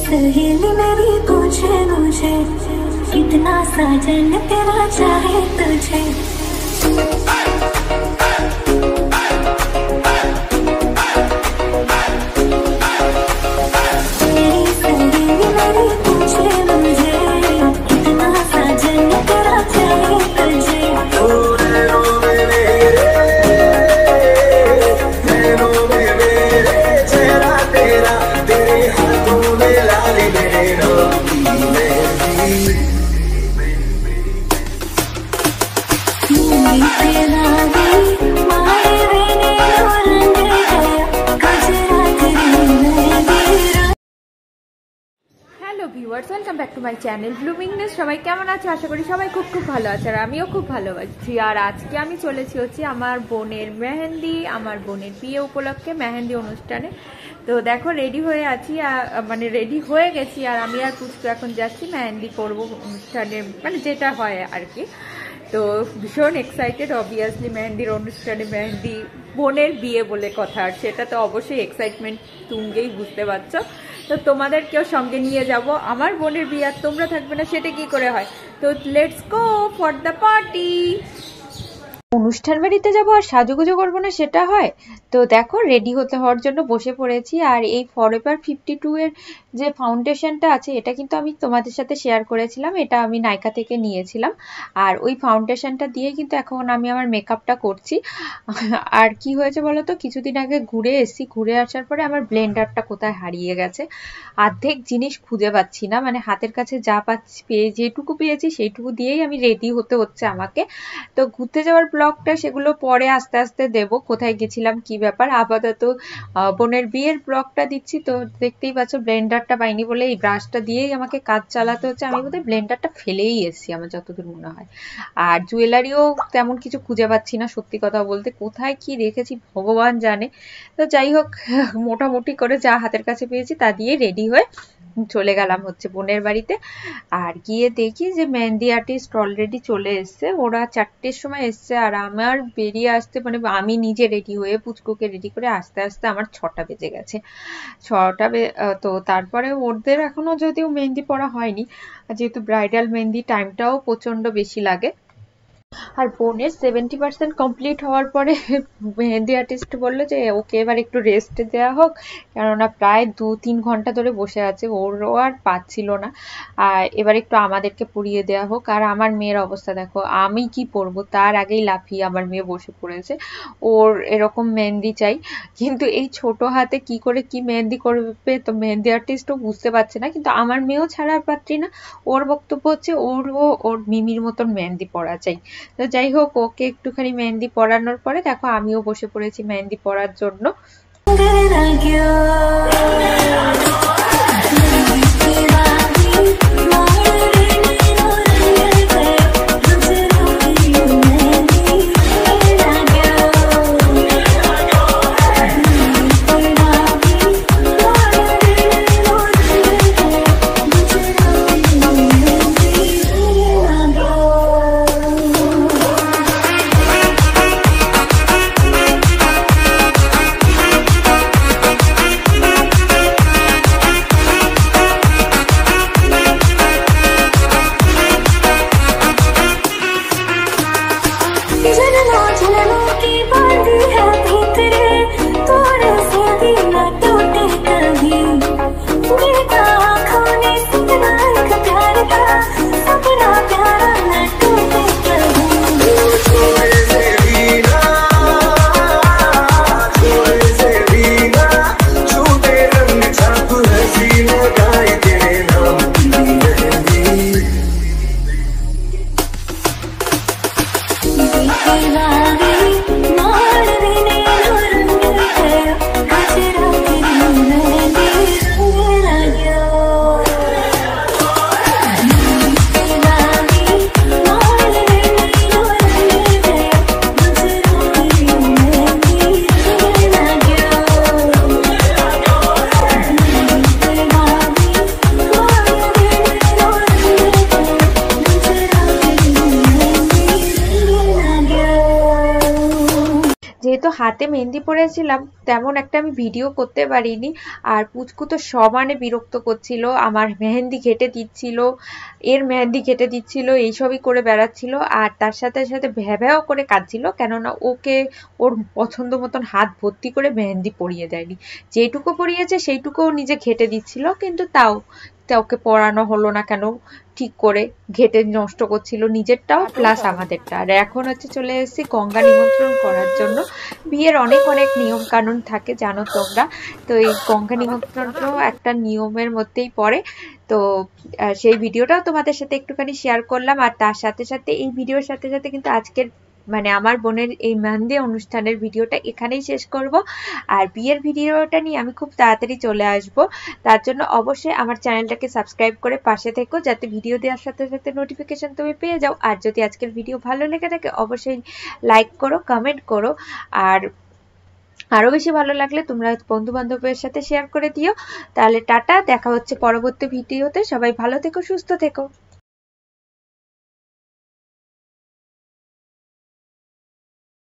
सहेली मेरी पूछे मुझे, इतना साजन तेरा चाहे तुझे। मेरी सहेली मेरी पूछे मुझे, इतना साजन तेरा चाहे तुझे। Hello viewers, welcome back to my channel Bloomingness. সবাই কেমন আছো? আশা করি সবাই খুব খুব ভালো আছে, আর আমিও খুব ভালো আছি। আর আজকে আমি চলেছি আমার বোনের মেহেন্দি, আমার বোনের বিয়ে উপলক্ষে মেহেন্দি অনুষ্ঠানে। তো দেখো রেডি হয়ে আছি, মানে রেডি হয়ে গেছি, আর আমি আর পুচকু এখন যাচ্ছি মেহেন্দি করবো অনুষ্ঠানে, মানে যেটা হয় আর কি। তো ভীষণ এক্সাইটেড। অবভিয়াসলি মেহেন্দির অনুষ্ঠানে, মেহেন্দি বোনের বিয়ে বলে কথা, আর সেটা তো অবশ্যই এক্সাইটমেন্ট তুঙ্গেই, বুঝতে পারছো। তো তোমাদেরকেও সঙ্গে নিয়ে যাব। আমার বোনের বিয়ে আর তোমরা থাকবে না, সেটা কি করে হয়? তো let's go for the party. অনুষ্ঠান বাড়িতে যাবো আর সাজুগুজু করবো না, সেটা হয়? তো দেখো রেডি হতে হওয়ার জন্য বসে পড়েছি। আর এই ফরএভার 52 এর যে ফাউন্ডেশনটা আছে, এটা কিন্তু আমি তোমাদের সাথে শেয়ার করেছিলাম, এটা আমি নাইকা থেকে নিয়েছিলাম। আর ওই ফাউন্ডেশনটা দিয়ে কিন্তু এখন আমি আমার মেকআপটা করছি। আর কি হয়েছে বলতো, কিছুদিন আগে ঘুরে এসেছি, ঘুরে আসার পরে আমার ব্লেন্ডারটা কোথায় হারিয়ে গেছে। অর্ধেক জিনিস খুঁজে পাচ্ছি না, মানে হাতের কাছে যা পাচ্ছি, যেটুকু পেয়েছি সেইটুকু দিয়েই আমি রেডি হতে হচ্ছে আমাকে। তো ঘুরতে যাওয়ার ব্লগটা সেগুলো পরে আস্তে আস্তে দেব, কোথায় গেছিলাম কি ব্যাপার। আপাতত বোনের বিয়ের ব্লগটা দিচ্ছি। তো দেখতেই পাচ্ছ ব্লেন্ডারটা পাইনি বলে এই ব্রাশটা দিয়েই আমাকে কাজ চালাতে হচ্ছে। আমি বোধহয় ব্লেন্ডারটা ফেলেই এসেছি আমার যতদূর মনে হয়। আর জুয়েলারিও তেমন কিছু খুঁজে পাচ্ছি না, সত্যি কথা বলতে। কোথায় কি রেখেছি ভগবান জানে। তো যাই হোক, মোটামুটি করে যা হাতের কাছে পেয়েছি তা দিয়ে রেডি হয়ে চলে গেলাম বোনের বাড়িতে। আর গিয়ে দেখি যে মেহেন্দি আর্টিস্ট অলরেডি চলে এসছে, ওরা 4টের সময় এসছে। আর আমার বেরিয়ে আসতে, মানে আমি নিজে রেডি হয়ে পুচকুকে রেডি করে আস্তে আস্তে আমার 6টা বেজে গেছে। তো তারপরে ওদের এখনো যদিও মেহেন্দি পরা হয়নি, যেহেতু ব্রাইডাল মেহেন্দি টাইমটাও প্রচন্ড বেশি লাগে। আর বোনের 70% কমপ্লিট হওয়ার পরে মেহেন্দি আর্টিস্ট বললো যে ওকে এবার একটু রেস্ট দেওয়া হোক, কেননা প্রায় 2-3 ঘন্টা ধরে বসে আছে, ওরও আর পাচ্ছিল না। আর এবার একটু আমাদেরকে পরিয়ে দেওয়া হোক। আর আমার মেয়ের অবস্থা দেখো, আমি কি পরবো তার আগেই লাফিয়ে আমার মেয়ে বসে পড়েছে, ওর এরকম মেহেন্দি চাই। কিন্তু এই ছোট হাতে কি করে কি মেহেন্দি করবে, তো মেহেন্দি আর্টিস্টও বুঝতে পারছে না। কিন্তু আমার মেয়েও ছাড়ার পাত্রী না, ওর বক্তব্য হচ্ছে ওর মিমির মতন মেহেন্দি পরা চাই। তো যাই হোক, ওকে একটুখানি মেহেন্দি পরানোর পরে দেখো আমিও বসে পড়েছি মেহেন্দি পরার জন্য। যেহেতু হাতে মেহেন্দি পরেছিলাম তেমন একটা আমি ভিডিও করতে পারিনি। আর পুচকু তো সমানে বিরক্ত করছিল, আমার মেহেন্দি ঘেটে দিচ্ছিল, এর মেহেন্দি ঘেটে দিচ্ছিল, এইসবই করে বেড়াচ্ছিল। আর তার সাথে সাথে ভ্যাঁ ভ্যাও করে কাঁদছিল, কেননা ওকে ওর পছন্দ মতন হাত ভর্তি করে মেহেন্দি পরিয়ে দেয়নি। যেটুকু পরিয়েছে সেইটুকুও নিজে ঘেটে দিচ্ছিল, কিন্তু তাও ওকে পরানো হলো না কেন ঠিক করে, ঘেটে নষ্ট করছিল নিজেরটাও প্লাস আমাদেরটা। আর এখন হচ্ছে চলে এসেছি গঙ্গা নিমন্ত্রণ করার জন্য। বিয়ের অনেক অনেক নিয়ম কানুন থাকে জানো তোমরা, তো এই গঙ্গা নিমন্ত্রণটাও একটা নিয়মের মধ্যেই পড়ে। তো সেই ভিডিওটাও তোমাদের সাথে একটুখানি শেয়ার করলাম। আর তার সাথে সাথে এই ভিডিওর সাথে সাথে কিন্তু আজকের মানে আমার বোনের এই মেহেন্দি অনুষ্ঠানের ভিডিওটা এখানেই শেষ করব। আর বিয়ের ভিডিওটা নিয়ে আমি খুব তাড়াতাড়ি চলে আসব। তার জন্য অবশ্যই আমার চ্যানেলটাকে সাবস্ক্রাইব করে পাশে থেকো, যাতে ভিডিও দেওয়ার সাথে সাথে নোটিফিকেশন তুমি পেয়ে যাও। আর যদি আজকের ভিডিও ভালো লেগে থাকে অবশ্যই লাইক করো, কমেন্ট করো। আর আরো বেশি ভালো লাগলে তোমরা বন্ধু বান্ধবের সাথে শেয়ার করে দিও। তাহলে টাটা, দেখা হচ্ছে পরবর্তী ভিডিওতে। সবাই ভালো থেকো, সুস্থ থেকো।